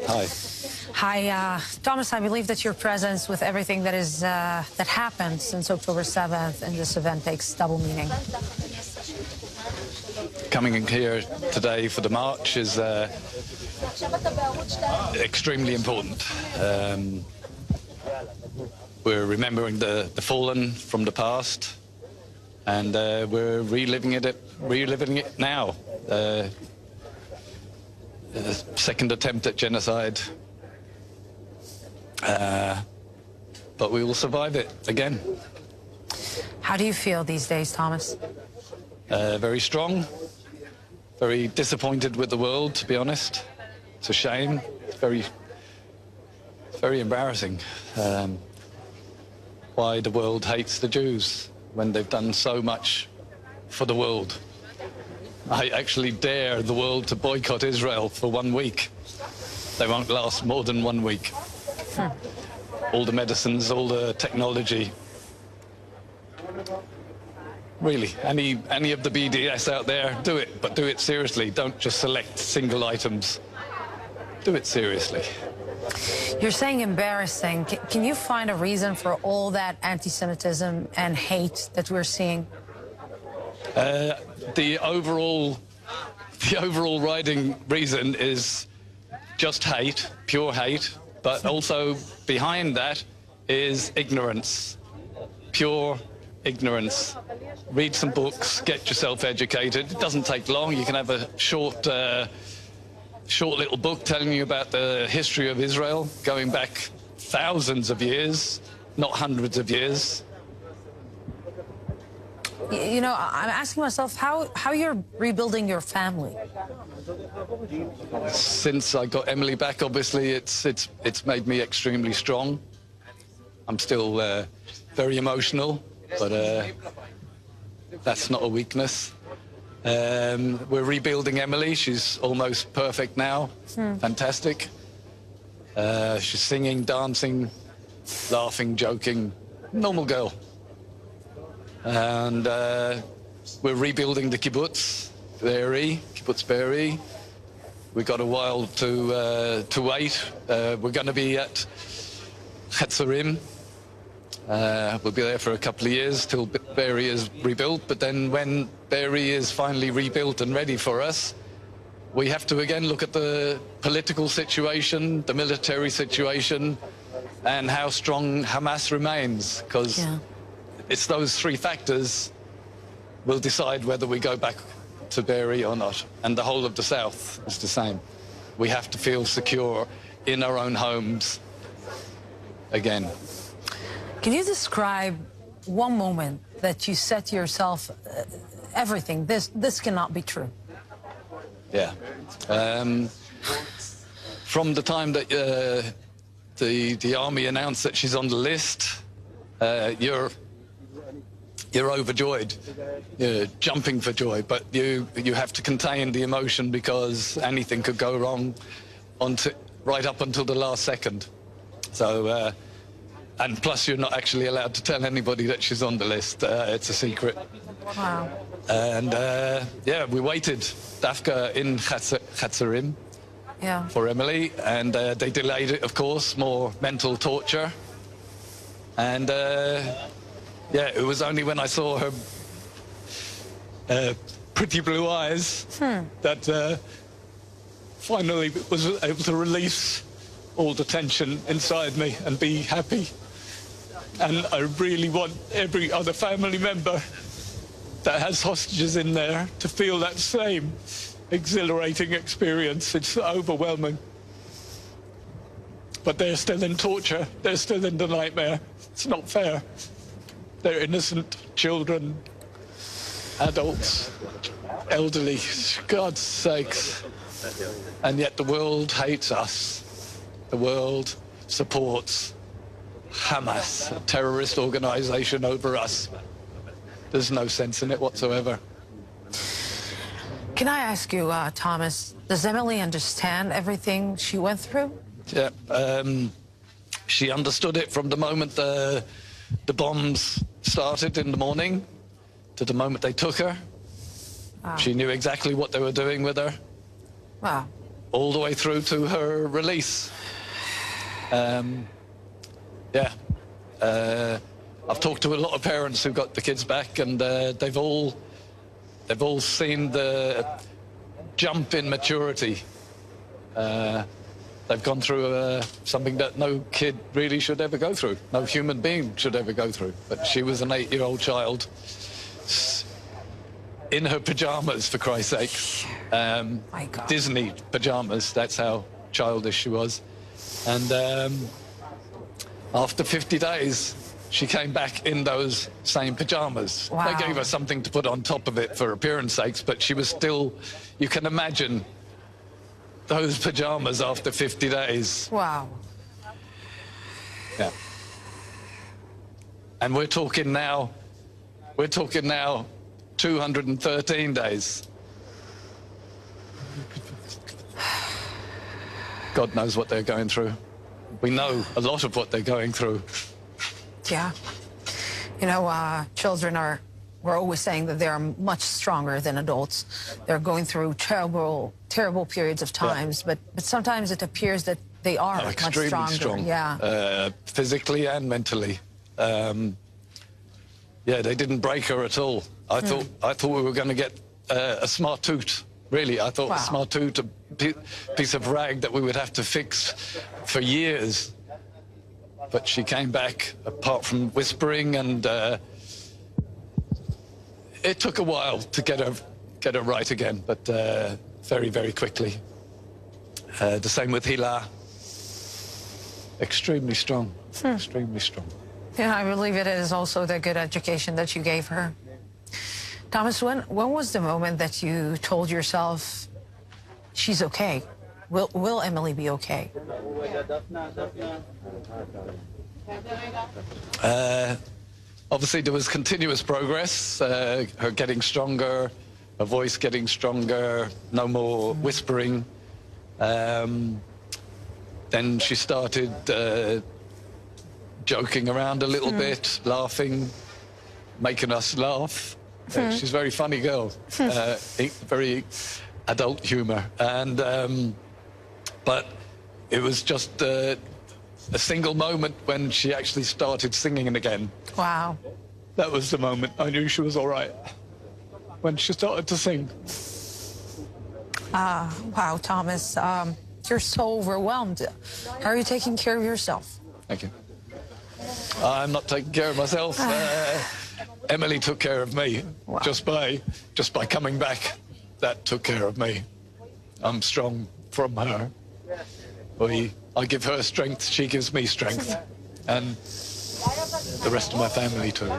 Hi. Hi, Thomas, I believe that your presence with everything that is that happened since October 7th in this event takes double meaning. Coming in here today for the march is extremely important. We're remembering the fallen from the past, and we're reliving it now. The second attempt at genocide, but we will survive it again. How do you feel these days, Thomas? Very strong, very disappointed with the world, to be honest. It's a shame. It's very embarrassing. Why the world hates the Jews when they've done so much for the world. I actually dare the world to boycott Israel for 1 week. They won't last more than 1 week. All the medicines, all the technology. Really, any of the BDS out there, do it, but do it seriously. Don't just select single items. Do it seriously. You're saying embarrassing. Can you find a reason for all that anti-Semitism and hate that we're seeing? The overall riding reason is just hate, pure hate, but also behind that is ignorance, pure ignorance. Read some books, get yourself educated. It doesn't take long. You can have a short little book telling you about the history of Israel, going back thousands of years, not hundreds of years. You know, I'm asking myself how you're rebuilding your family. Since I got Emily back, obviously, it's made me extremely strong. I'm still very emotional, but that's not a weakness. We're rebuilding Emily. She's almost perfect now. Fantastic. She's singing, dancing, laughing, joking. Normal girl. And we're rebuilding the kibbutz, kibbutz Be'eri. We've got a while to wait. We're going to be at Chetzerim. We'll be there for a couple of years till Be'eri is rebuilt. But then when Be'eri is finally rebuilt and ready for us, we have to again look at the political situation, the military situation, and how strong Hamas remains. Because it's those three factors will decide whether we go back to Be'eri or not. And the whole of the south is the same. We have to feel secure in our own homes again. Can you describe one moment that you said to yourself, everything, this cannot be true? Yeah. From the time that the army announced that she's on the list, you're overjoyed, you're jumping for joy, but you have to contain the emotion because anything could go wrong right up until the last second. So, and plus you're not actually allowed to tell anybody that she's on the list. It's a secret. Wow. And yeah, we waited, Dafka in Chetzerim for Emily, and they delayed it, of course, more mental torture. And yeah, it was only when I saw her pretty blue eyes that finally was able to release all the tension inside me and be happy. And I really want every other family member that has hostages in there to feel that same exhilarating experience. It's overwhelming. But they're still in torture. They're still in the nightmare. It's not fair. They're innocent children, adults, elderly, God's sakes. And yet the world hates us. The world supports Hamas, a terrorist organization, over us. There's no sense in it whatsoever. Can I ask you, Thomas, does Emily understand everything she went through? Yeah, she understood it from the moment the bombs started in the morning to the moment they took her. Wow. She knew exactly what they were doing with her. Wow. all the way through to her release. Yeah. I've talked to a lot of parents who got the kids back, and they've all seen the jump in maturity. They've gone through something that no kid really should ever go through, no human being should ever go through. But she was an 8-year-old child in her pajamas, for Christ's sake. My God. Disney pajamas, that's how childish she was. And after 50 days, she came back in those same pajamas. Wow. They gave her something to put on top of it for appearance sakes, but she was still, you can imagine those pajamas after 50 days. Wow. Yeah. And we're talking now 213 days. God knows what they're going through. We know a lot of what they're going through. Yeah. You know, children we're always saying that they are much stronger than adults. They're going through terrible periods of times, but sometimes it appears that they are much extremely stronger. strong. Yeah. Physically and mentally. Yeah, they didn't break her at all. I thought we were going to get a smart toot. Really, I thought a smart toot, a piece of rag that we would have to fix for years. But she came back, apart from whispering, and it took a while to get her right again, but very, very quickly. The same with Hila. Extremely strong, extremely strong. Yeah, I believe it is also the good education that you gave her. Thomas, when was the moment that you told yourself, she's okay? Will Emily be okay? Obviously, there was continuous progress, her getting stronger, her voice getting stronger, no more whispering. Then she started joking around a little bit, laughing, making us laugh. She's a very funny girl, very adult humor. And but it was just a single moment when she actually started singing again. Wow. That was the moment I knew she was all right, when she started to sing. Wow, Thomas, you're so overwhelmed. How are you taking care of yourself? Thank you. I'm not taking care of myself. Emily took care of me. Wow. just by coming back. That took care of me. I'm strong from her. I give her strength, she gives me strength, and the rest of my family too.